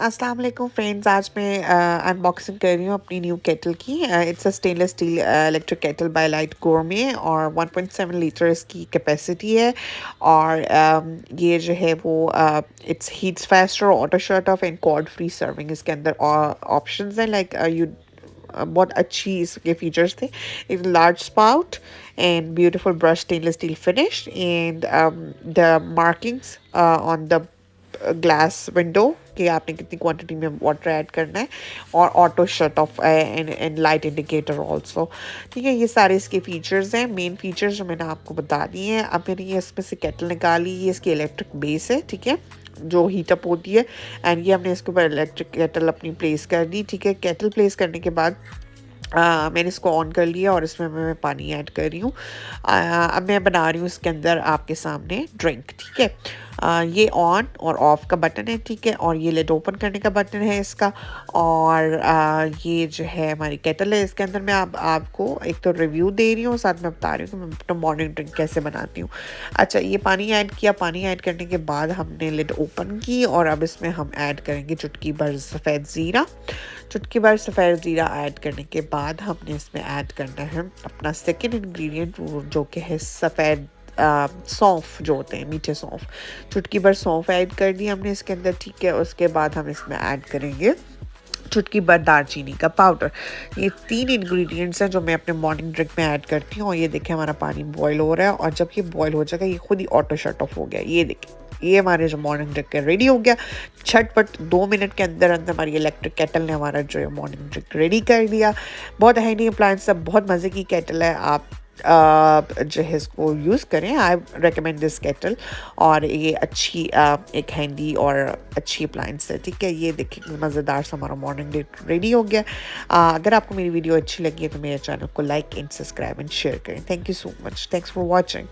अस्सलाम वालेकुम फ्रेंड्स। आज मैं अनबॉक्सिंग कर रही हूँ अपनी न्यू केटल की। It's a stainless steel electric kettle by light gourmet और 1.7 लीटर इसकी कैपेसिटी है। और ये जो है वो it's heats faster, auto shut off and chord free serving. इसके अंदर ऑप्शंस हैं लाइक यू बहुत अच्छी इसके फीचर्स थे। एक large spout and beautiful brushed stainless steel finish, and the markings on the glass window कि आपने कितनी क्वांटिटी में वाटर ऐड करना है, और auto shut off and light indicator also. ठीक है, ये सारे इसके फीचर्स हैं, मेन फीचर्स जो मैंने आपको बता दिए हैं। अब मैंने ये इसमें से केटल निकाली, ये इसकी इलेक्ट्रिक बेस है, ठीक है, जो हीटअप होती है। एंड ये हमने इसके ऊपर इलेक्ट्रिक केटल अपनी प्लेस कर दी। ठीक है, केटल प्लेस करने के बाद मैंने इसको ऑन कर लिया और इसमें मैं पानी ऐड कर रही हूँ। अब मैं बना रही हूँ इसके अंदर आपके सामने ड्रिंक। ठीक है, ये ऑन और ऑफ का बटन है, ठीक है, और ये लिड ओपन करने का बटन है इसका। और ये जो है हमारी केटल है, इसके अंदर मैं आपको एक तो रिव्यू दे रही हूँ, साथ में बता रही हूँ कि मैं अपना मॉर्निंग ड्रिंक कैसे बनाती हूँ। अच्छा, ये पानी ऐड किया, पानी ऐड करने के बाद हमने लिड ओपन की और अब इसमें हम ऐड करेंगे चुटकी भर सफ़ेद ज़ीरा। चुटकी भर सफ़ेद ज़ीरा ऐड करने के बाद हमने इसमें ऐड करना है अपना सेकेंड इंग्रेडिएंट, जो कि है सफ़ेद सौंफ, जो होते हैं मीठे सौंफ। चुटकी भर सौंफ ऐड कर दी हमने इसके अंदर। ठीक है, उसके बाद हम इसमें ऐड करेंगे चुटकी भर दालचीनी का पाउडर। ये 3 इंग्रेडिएंट्स हैं जो मैं अपने मॉर्निंग ड्रिंक में ऐड करती हूँ। और ये देखें हमारा पानी बॉयल हो रहा है, और जब ये बॉयल हो जाएगा ये खुद ही ऑटो शट ऑफ हो गया। ये देखें, ये हमारे जो मॉर्निंग ड्रिंक है रेडी हो गया। झटपट 2 मिनट के अंदर अंदर हमारी इलेक्ट्रिक केटल ने हमारा जो है मॉर्निंग ड्रिंक रेडी कर दिया। बहुत हैंडी अप्लायंस है, बहुत मज़े की केटल है। आप जो है इसको यूज़ करें, आई रेकमेंड दिस केटल। और ये अच्छी एक हैंडी और अच्छी अप्लायंस है। ठीक है, ये देखिए मज़ेदार सा हमारा मॉर्निंग ड्रिंक रेडी हो गया। अगर आपको मेरी वीडियो अच्छी लगी है तो मेरे चैनल को like and subscribe and share करें। Thank you so much, thanks for watching.